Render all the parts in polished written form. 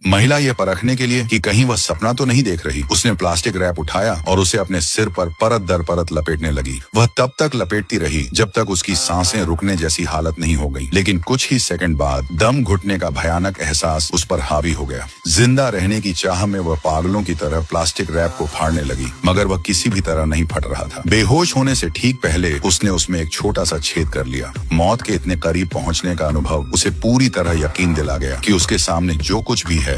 महिला यह परखने के लिए कि कहीं वह सपना तो नहीं देख रही, उसने प्लास्टिक रैप उठाया और उसे अपने सिर पर परत दर परत लपेटने लगी। वह तब तक लपेटती रही जब तक उसकी सांसें रुकने जैसी हालत नहीं हो गई, लेकिन कुछ ही सेकंड बाद दम घुटने का भयानक एहसास उस पर हावी हो गया। जिंदा रहने की चाह में वह पागलों की तरह प्लास्टिक रैप को फाड़ने लगी, मगर वह किसी भी तरह नहीं फट रहा था। बेहोश होने से ठीक पहले उसने उसमें एक छोटा सा छेद कर लिया। मौत के इतने करीब पहुंचने का अनुभव उसे पूरी तरह यकीन दिला गया कि उसके सामने जो कुछ भी है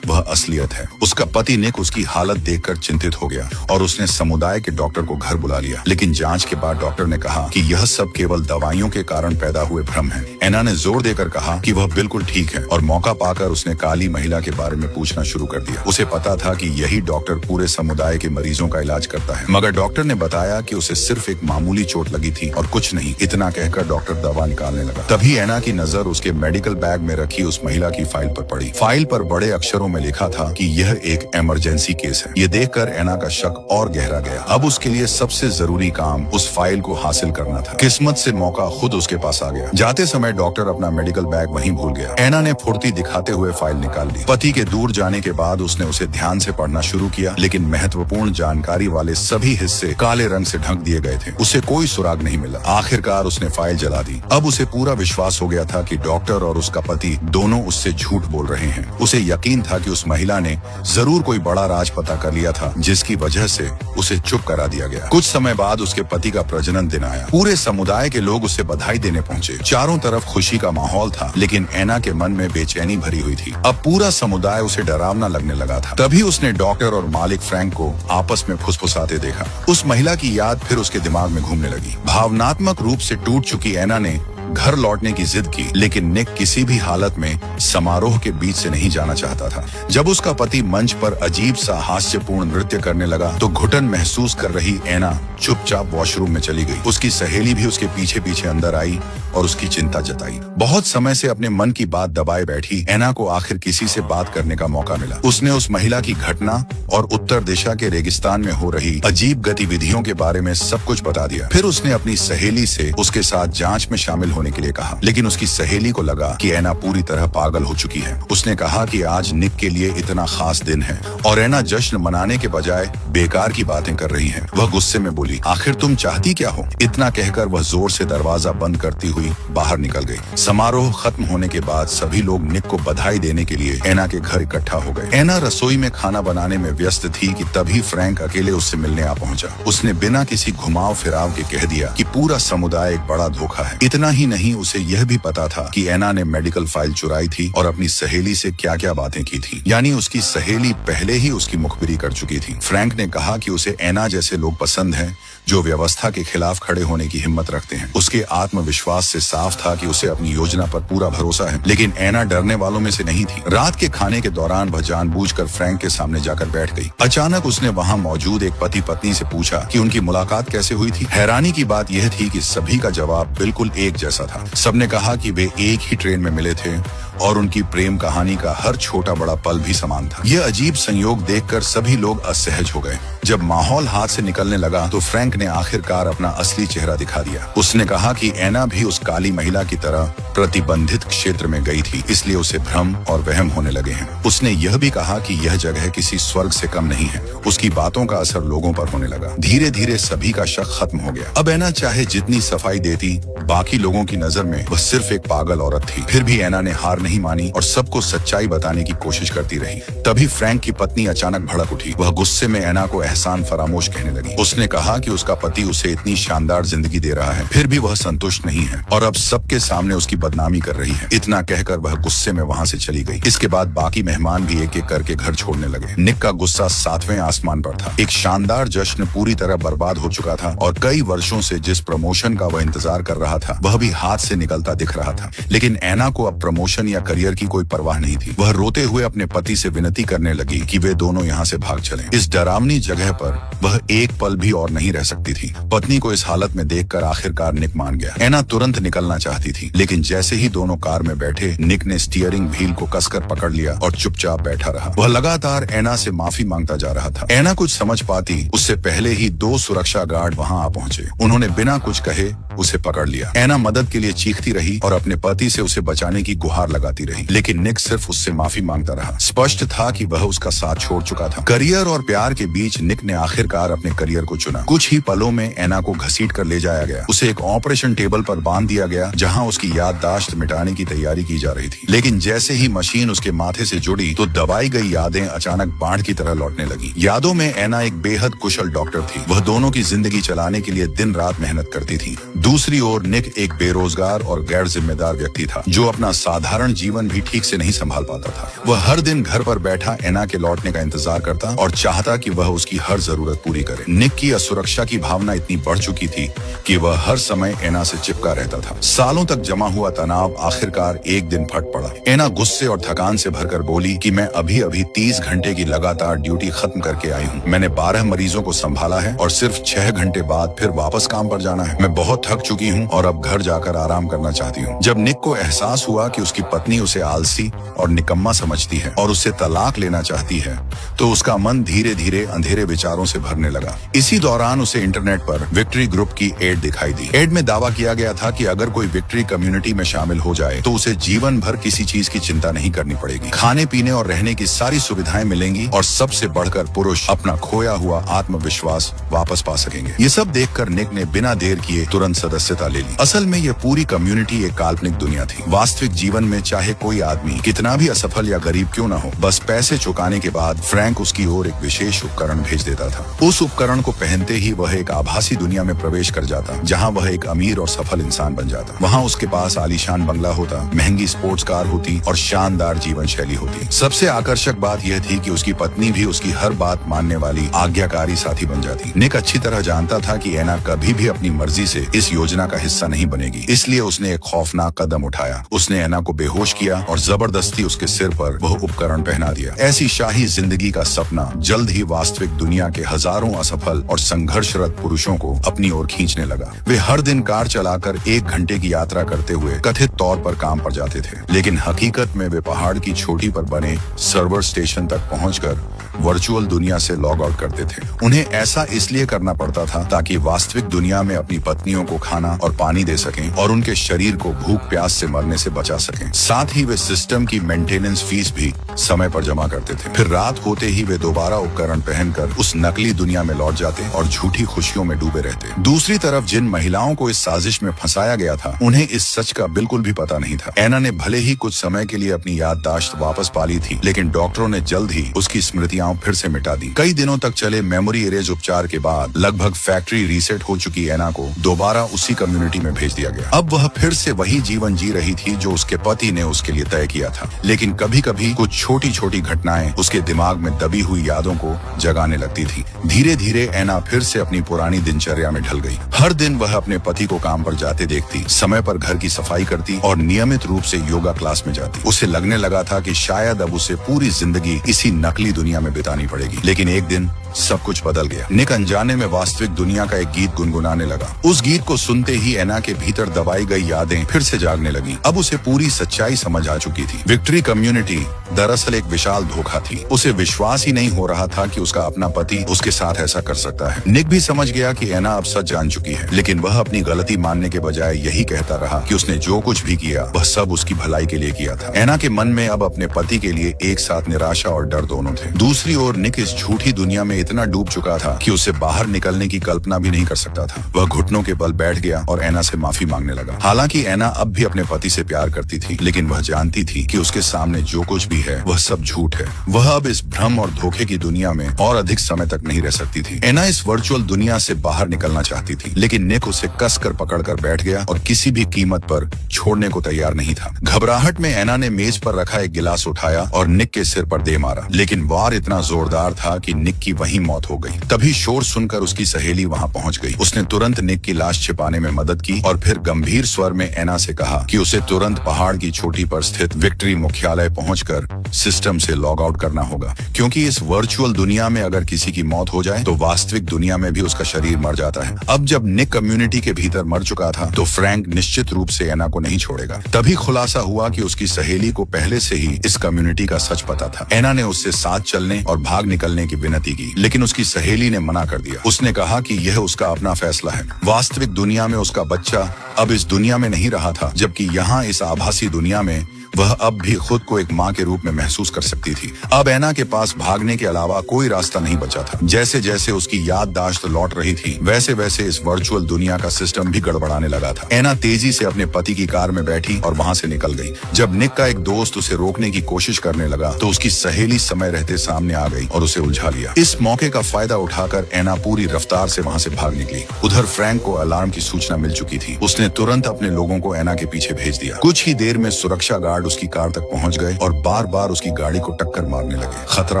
वह असलियत है। उसका पति निक उसकी हालत देखकर चिंतित हो गया और उसने समुदाय के डॉक्टर को घर बुला लिया, लेकिन जांच के बाद डॉक्टर ने कहा कि यह सब केवल दवाइयों के कारण पैदा हुए भ्रम है। एना ने जोर देकर कहा कि वह बिल्कुल ठीक है और मौका पाकर उसने काली महिला के बारे में पूछना शुरू कर दिया। उसे पता था कि यही डॉक्टर पूरे समुदाय के मरीजों का इलाज करता है, मगर डॉक्टर ने बताया कि उसे सिर्फ एक मामूली चोट लगी थी और कुछ नहीं। इतना कहकर डॉक्टर दवा निकालने लगा। तभी एना की नजर उसके मेडिकल बैग में रखी उस महिला की फाइल पर पड़ी। फाइल पर बड़े अक्षरों में लिखा था कि यह एक इमरजेंसी केस है। ये देखकर एना का शक और गहरा गया। अब उसके लिए सबसे जरूरी काम उस फाइल को हासिल करना था। किस्मत से मौका खुद उसके पास आ गया। जाते समय डॉक्टर अपना मेडिकल बैग वहीं भूल गया। एना ने फुर्ती दिखाते हुए फाइल निकाल ली। पति के दूर जाने के बाद उसने उसे ध्यान से पढ़ना शुरू किया, लेकिन महत्वपूर्ण जानकारी वाले सभी हिस्से काले रंग से ढक दिए गए थे। उसे कोई सुराग नहीं मिला। आखिरकार उसने फाइल जला दी। अब उसे पूरा विश्वास हो गया था कि डॉक्टर और उसका पति दोनों उससे झूठ बोल रहे हैं। उसे यकीन था कि उस महिला ने जरूर कोई बड़ा राज पता कर लिया था, जिसकी वजह से उसे चुप करा दिया गया। कुछ समय बाद उसके पति का प्रजनन दिन आया। पूरे समुदाय के लोग उसे बधाई देने पहुंचे। चारों तरफ खुशी का माहौल था, लेकिन एना के मन में बेचैनी भरी हुई थी। अब पूरा समुदाय उसे डरावना लगने लगा था। तभी उसने डॉक्टर और मालिक फ्रैंक को आपस में फुसफुसाते देखा। उस महिला की याद फिर उसके दिमाग में घूमने लगी। भावनात्मक रूप से टूट चुकी एना ने घर लौटने की जिद की, लेकिन निक किसी भी हालत में समारोह के बीच से नहीं जाना चाहता था। जब उसका पति मंच पर अजीब सा हास्यपूर्ण नृत्य करने लगा तो घुटन महसूस कर रही एना चुपचाप वॉशरूम में चली गई। उसकी सहेली भी उसके पीछे पीछे अंदर आई और उसकी चिंता जताई। बहुत समय से अपने मन की बात दबाए बैठी एना को आखिर किसी से बात करने का मौका मिला। उसने उस महिला की घटना और उत्तर दिशा के रेगिस्तान में हो रही अजीब गतिविधियों के बारे में सब कुछ बता दिया। फिर उसने अपनी सहेली से उसके साथ जांच में शामिल होने के लिए कहा, लेकिन उसकी सहेली को लगा कि एना पूरी तरह पागल हो चुकी है। उसने कहा कि आज निक के लिए इतना खास दिन है और एना जश्न मनाने के बजाय बेकार की बातें कर रही है। वह गुस्से में बोली, आखिर तुम चाहती क्या हो? इतना कहकर वह जोर से दरवाजा बंद करती हुई बाहर निकल गई। समारोह खत्म होने के बाद सभी लोग निक को बधाई देने के लिए एना के घर इकट्ठा हो गए। एना रसोई में खाना बनाने में व्यस्त थी कि तभी फ्रैंक अकेले उससे मिलने आ पहुंचा। उसने बिना किसी घुमाव फिराव के कह दिया कि पूरा समुदाय एक बड़ा धोखा है। इतना ही नहीं, उसे यह भी पता था कि एना ने मेडिकल फाइल चुराई थी और अपनी सहेली से क्या क्या बातें की थी। यानी उसकी सहेली पहले ही उसकी मुखबिरी कर चुकी थी। फ्रैंक ने कहा कि उसे एना जैसे लोग पसंद हैं जो व्यवस्था के खिलाफ खड़े होने की हिम्मत रखते हैं। उसके आत्मविश्वास से साफ था कि उसे अपनी योजना पर पूरा भरोसा है, लेकिन एना डरने वालों में से नहीं थी। रात के खाने के दौरान वह जानबूझकर फ्रैंक के सामने जाकर बैठ गई। अचानक उसने वहां मौजूद एक पति पत्नी से पूछा कि उनकी मुलाकात कैसे हुई थी। हैरानी की बात यह थी कि सभी का जवाब बिल्कुल एक जैसा था। सबने कहा कि वे एक ही ट्रेन में मिले थे और उनकी प्रेम कहानी का हर छोटा बड़ा पल भी समान था। यह अजीब संयोग देखकर सभी लोग असहज हो गए। जब माहौल हाथ से निकलने लगा तो फ्रैंक ने आखिरकार अपना असली चेहरा दिखा दिया। उसने कहा कि एना भी उस काली महिला की तरह प्रतिबंधित क्षेत्र में गई थी, इसलिए उसे भ्रम और वहम होने लगे हैं। उसने यह भी कहा कि यह जगह किसी स्वर्ग से कम नहीं है। उसकी बातों का असर लोगों पर होने लगा। धीरे धीरे सभी का शक खत्म हो गया। अब एना चाहे जितनी सफाई देती, बाकी लोगों की नजर में वह सिर्फ एक पागल औरत थी। फिर भी एना ने हार नहीं मानी और सबको सच्चाई बताने की कोशिश करती रही। तभी फ्रैंक की पत्नी अचानक भड़क उठी। वह गुस्से में एना को एहसान फरामोश कहने लगी। उसने कहा कि उसका पति उसे इतनी शानदार जिंदगी दे रहा है, फिर भी वह संतुष्ट नहीं है और अब सबके सामने उसकी बदनामी कर रही है। इतना कहकर वह गुस्से में वहां से चली गई। इसके बाद बाकी मेहमान भी एक एक करके घर छोड़ने लगे। निक का गुस्सा 7वें आसमान पर था। एक शानदार जश्न पूरी तरह बर्बाद हो चुका था और कई वर्षों से जिस प्रमोशन का वह इंतजार कर रहा था वह भी हाथ से निकलता दिख रहा था। लेकिन एना को अब प्रमोशन या करियर की कोई परवाह नहीं थी। वह रोते हुए अपने पति से विनती करने लगी कि वे दोनों यहाँ से भाग चलें। इस डरावनी जगह पर वह एक पल भी और नहीं रह सकती थी। पत्नी को इस हालत में देखकर आखिरकार निक मान गया। एना तुरंत निकलना चाहती थी, लेकिन जैसे ही दोनों कार में बैठे निक ने स्टीयरिंग व्हील को कसकर पकड़ लिया और चुपचाप बैठा रहा। वह लगातार एना से माफी मांगता जा रहा था। एना कुछ समझ पाती उससे पहले ही 2 सुरक्षा गार्ड वहां आ पहुंचे। उन्होंने बिना कुछ कहे उसे पकड़ लिया। एना मदद के लिए चीखती रही और अपने पति से उसे बचाने की गुहार लगा लगाती रही, लेकिन निक सिर्फ उससे माफी मांगता रहा। स्पष्ट था कि वह उसका साथ छोड़ चुका था। करियर और प्यार के बीच निक ने आखिरकार अपने करियर को चुना। कुछ ही पलों में एना को घसीट कर ले जाया गया। उसे एक ऑपरेशन टेबल पर बांध दिया गया, जहां उसकी याददाश्त मिटाने की तैयारी की जा रही थी। लेकिन जैसे ही मशीन उसके माथे से जुड़ी तो दबाई गई यादें अचानक बाढ़ की तरह लौटने लगी। यादों में एना एक बेहद कुशल डॉक्टर थी। वह दोनों की जिंदगी चलाने के लिए दिन रात मेहनत करती थी। दूसरी ओर निक एक बेरोजगार और गैर जिम्मेदार व्यक्ति था, जो अपना साधारण जीवन भी ठीक से नहीं संभाल पाता था। वह हर दिन घर पर बैठा एना के लौटने का इंतजार करता और चाहता कि वह उसकी हर जरूरत पूरी करे। निक की असुरक्षा की भावना इतनी बढ़ चुकी थी कि वह हर समय एना से चिपका रहता था। सालों तक जमा हुआ तनाव आखिरकार एक दिन फट पड़ा। एना गुस्से और थकान से भरकर बोली कि मैं अभी अभी 30 घंटे की लगातार ड्यूटी खत्म करके आई हूँ। मैंने 12 मरीजों को संभाला है और सिर्फ 6 घंटे बाद फिर वापस काम पर जाना है। मैं बहुत थक चुकी हूँ और अब घर जाकर आराम करना चाहती हूँ। जब निक को एहसास हुआ कि उसकी पत्नी उसे आलसी और निकम्मा समझती है और उससे तलाक लेना चाहती है, तो उसका मन धीरे धीरे अंधेरे विचारों से भरने लगा। इसी दौरान उसे इंटरनेट पर विक्ट्री ग्रुप की एड दिखाई दी। एड में दावा किया गया था कि अगर कोई विक्ट्री कम्युनिटी में शामिल हो जाए तो उसे जीवन भर किसी चीज की चिंता नहीं करनी पड़ेगी। खाने पीने और रहने की सारी सुविधाएं मिलेंगी और सबसे बढ़कर पुरुष अपना खोया हुआ आत्मविश्वास वापस पा सकेंगे। ये सब देखकर निक ने बिना देर किए तुरंत सदस्यता ले ली। असल में ये पूरी कम्युनिटी एक काल्पनिक दुनिया थी। वास्तविक जीवन में चाहे कोई आदमी कितना भी असफल या गरीब क्यों न हो, बस पैसे चुकाने के बाद फ्रैंक उसकी ओर एक विशेष उपकरण भेज देता था। उस उपकरण को पहनते ही वह एक आभासी दुनिया में प्रवेश कर जाता, जहाँ वह एक अमीर और सफल इंसान बन जाता। वहाँ उसके पास आलीशान बंगला होता, महंगी स्पोर्ट्स कार होती और शानदार जीवन शैली होती। सबसे आकर्षक बात यह थी कि उसकी पत्नी भी उसकी हर बात मानने वाली आज्ञाकारी साथी बन जाती। निक अच्छी तरह जानता था कि एना कभी भी अपनी मर्जी से इस योजना का हिस्सा नहीं बनेगी, इसलिए उसने एक खौफनाक कदम उठाया। उसने एना को बेहोश किया और जबरदस्ती उसके सिर पर वह उपकरण पहना दिया। ऐसी शाही जिंदगी का सपना जल्द ही वास्तविक दुनिया के हजारों असफल और संघर्षरत पुरुषों को अपनी ओर खींचने लगा। वे हर दिन कार चलाकर 1 घंटे की यात्रा करते हुए कथित तौर पर काम पर जाते थे, लेकिन हकीकत में वे पहाड़ की चोटी पर बने सर्वर स्टेशन तक पहुंचकर वर्चुअल दुनिया से लॉग आउट करते थे। उन्हें ऐसा इसलिए करना पड़ता था ताकि वास्तविक दुनिया में अपनी पत्नियों को खाना और पानी दे सकें और उनके शरीर को भूख प्यास से मरने से बचा सकें। साथ ही वे सिस्टम की मेंटेनेंस फीस भी समय पर जमा करते थे। फिर रात होते ही वे दोबारा उपकरण पहनकर उस नकली दुनिया में लौट जाते और झूठी खुशियों में डूबे रहते। दूसरी तरफ जिन महिलाओं को इस साजिश में फंसाया गया था, उन्हें इस सच का बिल्कुल भी पता नहीं था। एना ने भले ही कुछ समय के लिए अपनी याददाश्त वापस पा ली थी, लेकिन डॉक्टरों ने जल्द ही उसकी स्मृतियां फिर से मिटा दी। कई दिनों तक चले मेमोरी इरेज उपचार के बाद लगभग फैक्ट्री रीसेट हो चुकी एना को दोबारा उसी कम्युनिटी में भेज दिया गया। अब वह फिर से वही जीवन जी रही थी जो उसके पति ने उसके लिए तय किया था, लेकिन कभी कभी कुछ छोटी छोटी घटनाएं उसके दिमाग में दबी हुई यादों को जगाने लगती थी। धीरे धीरे एना फिर से अपनी पुरानी दिनचर्या में ढल गई। हर दिन वह अपने पति को काम पर जाते देखती, समय पर घर की सफाई करती और नियमित रूप से योगा क्लास में जाती। उसे लगने लगा था कि शायद अब उसे पूरी जिंदगी इसी नकली दुनिया में बितानी पड़ेगी। लेकिन एक दिन सब कुछ बदल गया। निक अनजाने में वास्तविक दुनिया का एक गीत गुनगुनाने लगा। उस गीत को सुनते ही एना के भीतर दबाई गई यादें फिर से जागने लगी। अब उसे पूरी सच्चाई समझ आ चुकी थी। विक्ट्री कम्युनिटी दरअसल एक विशाल धोखा थी। उसे विश्वास ही नहीं हो रहा था कि उसका अपना पति उसके साथ ऐसा कर सकता है। निक भी समझ गया कि एना अब सच जान चुकी है, लेकिन वह अपनी गलती मानने के बजाय यही कहता रहा कि उसने जो कुछ भी किया वह सब उसकी भलाई के लिए किया था। एना के मन में अब अपने पति के लिए एक साथ निराशा और डर दोनों थे। दूसरी ओर निक इस झूठी दुनिया में इतना डूब चुका था कि उसे बाहर निकलने की कल्पना भी नहीं कर सकता था। वह घुटनों के बल बैठ गया और एना से माफी मांगने लगा। हालांकि एना अब भी अपने पति से प्यार करती थी, लेकिन वह जानती थी कि उसके सामने जो कुछ भी है वह सब झूठ है। वह अब इस भ्रम और धोखे की दुनिया में और अधिक समय तक नहीं रह सकती थी। एना इस वर्चुअल दुनिया से बाहर निकलना चाहती थी, लेकिन निक उसे कसकर पकड़कर बैठ गया और किसी भी कीमत पर छोड़ने को तैयार नहीं था। घबराहट में एना ने मेज पर रखा एक गिलास उठाया और निक के सिर पर दे मारा, लेकिन वार इतना जोरदार था कि निक की वहीं मौत हो गई। तभी शोर सुनकर उसकी सहेली वहां पहुंच गई। उसने तुरंत निक की लाश छिपाने में मदद की और फिर गंभीर स्वर में एना से कहा कि उसे तुरंत पहाड़ की चोटी पर स्थित विक्ट्री मुख्यालय पहुंचकर सिस्टम से लॉग आउट करना होगा, क्योंकि इस वर्चुअल दुनिया में अगर किसी की मौत हो जाए तो वास्तविक दुनिया में भी उसका शरीर मर जाता है। अब जब निक कम्युनिटी के भीतर मर चुका था तो फ्रैंक निश्चित रूप से एना को नहीं छोड़ेगा। तभी खुलासा हुआ कि उसकी सहेली को पहले से ही इस कम्युनिटी का सच पता था। एना ने उससे साथ चलने और भाग निकलने की विनती की, लेकिन उसकी सहेली ने मना कर दिया। उसने कहा कि यह उसका अपना फैसला है। वास्तविक दुनिया में उसका बच्चा अब इस दुनिया में नहीं रहा था, जबकि यहाँ इस आभासी दुनिया में वह अब भी खुद को एक माँ के रूप में महसूस कर सकती थी। अब एना के पास भागने के अलावा कोई रास्ता नहीं बचा था। जैसे जैसे उसकी याददाश्त लौट रही थी, वैसे वैसे इस वर्चुअल दुनिया का सिस्टम भी गड़बड़ाने लगा था। एना तेजी से अपने पति की कार में बैठी और वहाँ से निकल गई। जब निक का एक दोस्त उसे रोकने की कोशिश करने लगा तो उसकी सहेली समय रहते सामने आ गई और उसे उलझा लिया। इस मौके का फायदा उठाकर एना पूरी रफ्तार से वहाँ से भाग निकली। उधर फ्रैंक को अलार्म की सूचना मिल चुकी थी। उसने तुरंत अपने लोगों को एना के पीछे भेज दिया। कुछ ही देर में सुरक्षा गार्ड उसकी कार तक पहुंच गए और बार बार उसकी गाड़ी को टक्कर मारने लगे। खतरा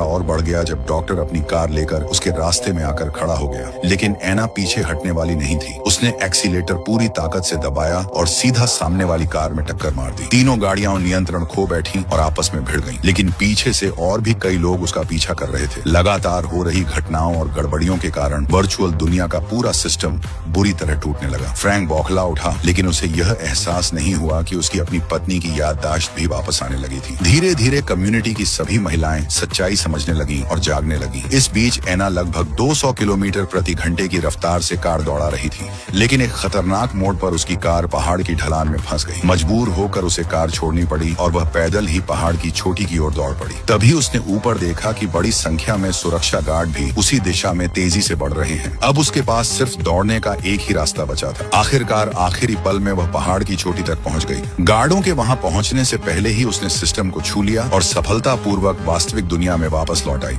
और बढ़ गया जब डॉक्टर अपनी कार लेकर उसके रास्ते में आकर खड़ा हो गया, लेकिन एना पीछे हटने वाली नहीं थी। उसने एक्सीलेटर पूरी ताकत से दबाया और सीधा सामने वाली कार में टक्कर मार दी। तीनों गाड़ियां नियंत्रण खो बैठी और आपस में भिड़ गईं, लेकिन पीछे से और भी कई लोग उसका पीछा कर रहे थे। लगातार हो रही घटनाओं और गड़बड़ियों के कारण वर्चुअल दुनिया का पूरा सिस्टम बुरी तरह टूटने लगा। फ्रैंक बौखला उठा, लेकिन उसे यह एहसास नहीं हुआ कि उसकी अपनी पत्नी की याददाश्त भी वापस आने लगी थी। धीरे धीरे कम्युनिटी की सभी महिलाएं सच्चाई समझने लगी और जागने लगी। इस बीच एना लगभग 200 किलोमीटर प्रति घंटे की रफ्तार से कार दौड़ा रही थी, लेकिन एक खतरनाक मोड़ पर उसकी कार पहाड़ की ढलान में फंस गई। मजबूर होकर उसे कार छोड़नी पड़ी और वह पैदल ही पहाड़ की चोटी की ओर दौड़ पड़ी। तभी उसने ऊपर देखा कि बड़ी संख्या में सुरक्षा गार्ड भी उसी दिशा में तेजी से बढ़ रहे हैं। अब उसके पास सिर्फ दौड़ने का एक ही रास्ता बचा था। आखिरकार आखिरी पल में वह पहाड़ की चोटी तक पहुंच गई। गार्डों के वहां पहुंचने से पहले ही उसने सिस्टम को छू लिया और सफलतापूर्वक वास्तविक दुनिया में वापस लौट आई।